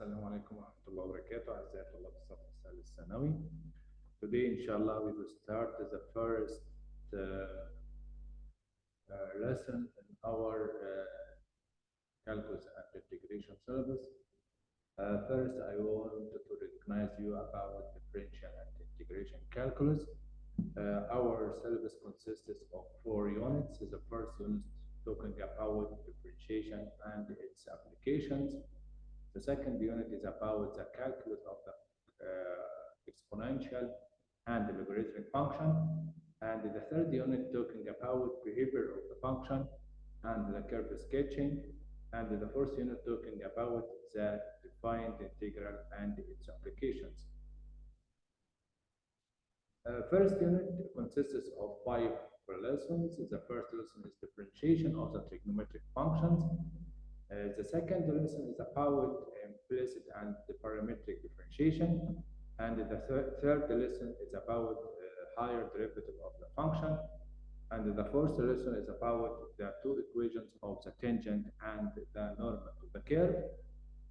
السلام عليكم ورحمة الله وبركاته أعزائي طلاب الصف الثالث الثانوي. Today inshallah we will start the first lesson in our calculus and integration syllabus. First I want to recognize you about differential and integration calculus. Our syllabus consists of 4 units. The first unit talking about differentiation and its applications. The second unit is about the calculus of the exponential and the logarithmic function. And the third unit talking about behavior of the function and the curve sketching. And the fourth unit talking about the defined integral and its applications. First unit consists of 5 lessons. The first lesson is differentiation of the trigonometric functions. The second lesson is about implicit and the parametric differentiation, and the third lesson is about higher derivative of the function, and the fourth lesson is about the 2 equations of the tangent and the norm of the curve,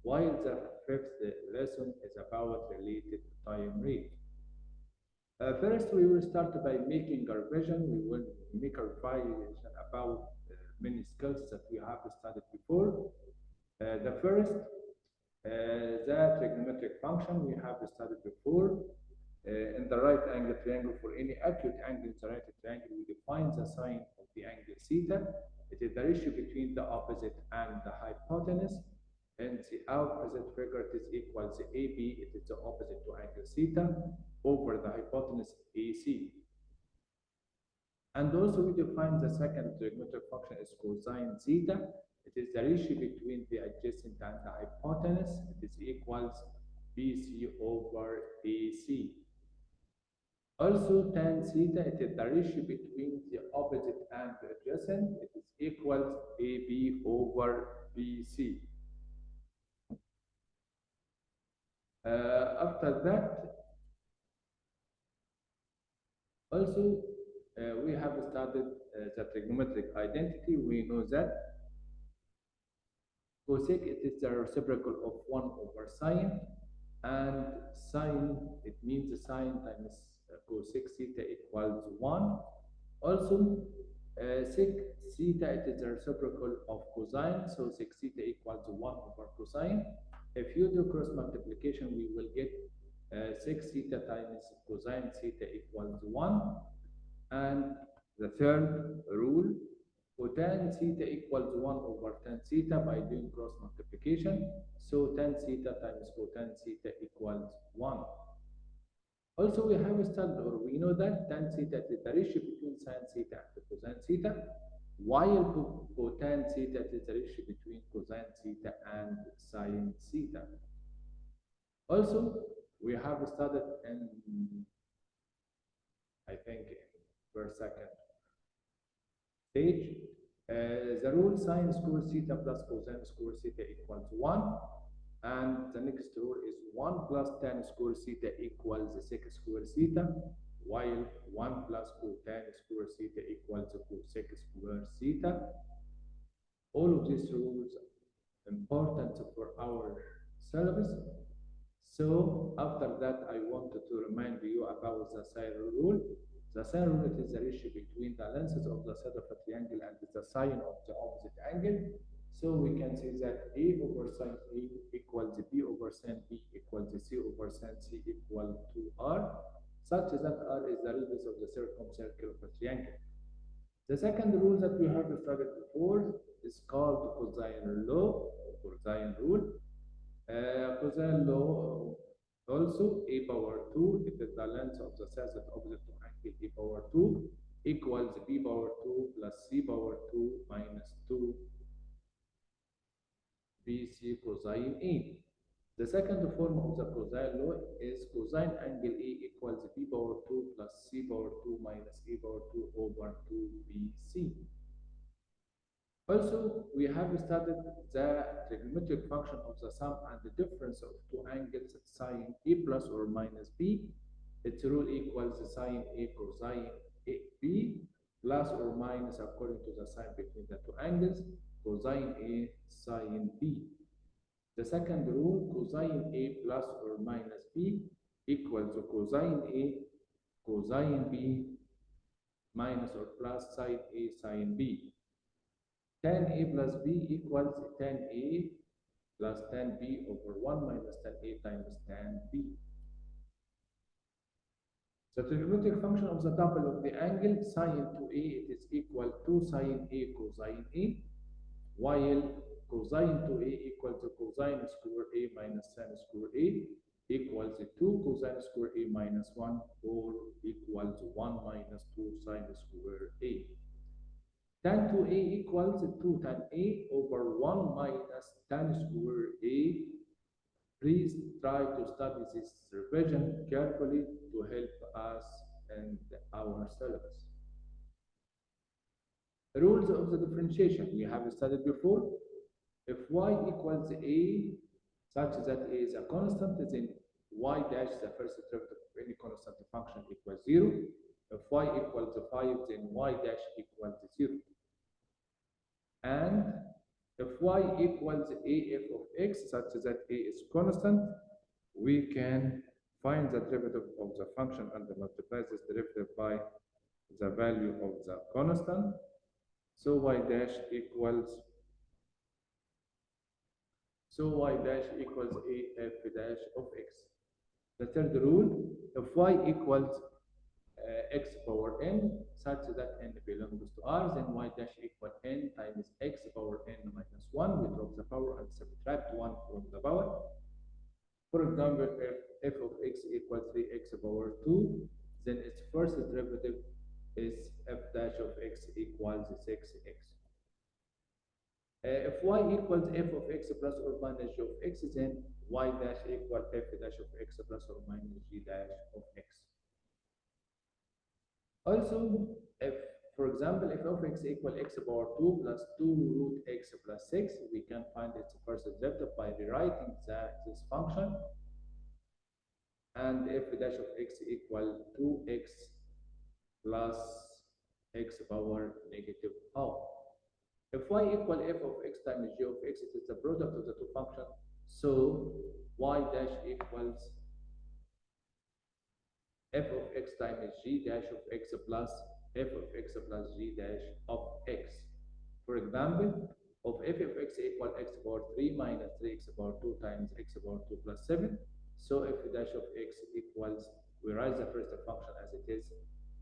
while the fifth lesson is about related time rate. First, we will start by making our vision. We will make a revision about many skills that we have studied before. The first, the trigonometric function we have studied before. In the right angle triangle, for any acute angle in the right triangle, we define the sine of the angle theta. It is the ratio between the opposite and the hypotenuse. And the opposite figure is equals AB. It is the opposite to angle theta over the hypotenuse AC. And also we define the second trigonometric function as cosine theta. It is the ratio between the adjacent and the hypotenuse. It is equals BC over AC. Also tan theta, it is the ratio between the opposite and the adjacent. It is equals AB over BC. After that, also we have studied the trigonometric identity. We know that cosec, it is the reciprocal of 1 over sine, and sine, it means the sine times cosec theta equals 1. Also, sec theta, it is the reciprocal of cosine, so sec theta equals 1 over cosine. If you do cross multiplication, we will get sec theta times cosine theta equals 1. And the third rule, cotan theta equals 1 over tan theta by doing cross multiplication. So tan theta times cotan theta equals 1. Also, we have studied, or we know that tan theta is the ratio between sin theta and cosine theta, while cotan theta is the ratio between cosine theta and sin theta. Also, we have studied in, I think, per second stage, the rule sine square theta plus cosine square theta equals 1, and the next rule is 1 plus tan square theta equals sec square theta, while 1 plus cotan square theta equals cosec square theta. All of these rules are important for our syllabus. So after that, I wanted to remind you about the sine rule. The sine rule is the ratio between the lenses of the side of a triangle and the sine of the opposite angle. So we can say that A over sine A equals B over sine B equals C over sine C equal to R, such that R is the radius of the circumcircle of a triangle. The second rule that we have studied before is called cosine law, or cosine rule. Cosine law also A power 2, it is the length of the sides of opposite to angle A power 2 equals B power 2 plus C power 2 minus 2 BC cosine A. The second form of the cosine law is cosine angle A equals B power 2 plus C power 2 minus A power 2 over 2 BC. Also, we have studied the trigonometric function of the sum and the difference of 2 angles sine A plus or minus B. Its rule equals sine A cosine B plus or minus according to the sign between the 2 angles, cosine A sine B. The second rule, cosine A plus or minus B equals to cosine A, cosine B minus or plus sine A, sine B. Tan A plus B equals tan A plus tan B over 1 minus tan A times tan B. The trigonometric function of the double of the angle sine to A, it is equal to sine A cosine A, while cosine to A equals to cosine square A minus sin square A equals to cosine square A minus 1 or equals 1 minus 2 sine square A. Tan 2A equals 2 tan A over 1 minus tan square A. Please try to study this revision carefully to help us and our syllabus. The rules of the differentiation we have studied before. If y equals a such that a is a constant, then y dash, the first derivative of any constant function, equals 0. If y equals 5, then y dash equals 0. And if y equals af of x such that a is constant, we can find the derivative of the function and multiply this derivative by the value of the constant. So y dash equals af dash of x. The third rule, if y equals x power n such that n belongs to R, then y dash equal n times x power n minus 1. We drop the power and subtract 1 from the power. For example, if f of x equals 3x power 2, then its first derivative is f dash of x equals 6x. If y equals f of x plus or minus g of x, then y dash equal f dash of x plus or minus g dash of x. Also, if, for example, if f of x equal x power 2 plus 2 root x plus 6, we can find its first derivative by rewriting this function. And f dash of x equal 2x plus x power negative half. If y equal f of x times g of x, it is the product of the two functions. So y dash equals f of x times g dash of x plus f of x plus g dash of x. For example, of f of x equal x power 3 minus 3x power 2 times x power 2 plus 7. So f dash of x equals, we write the first function as it is,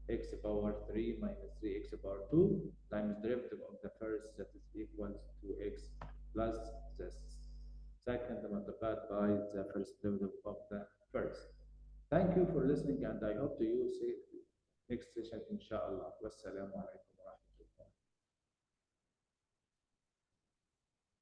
x power 3 minus 3x power 2 times derivative of the first, that is equals to x plus the second multiplied by the first derivative of the first. Thank you for listening, and I hope to use it next session, inshallah. Wassalamu alaikum.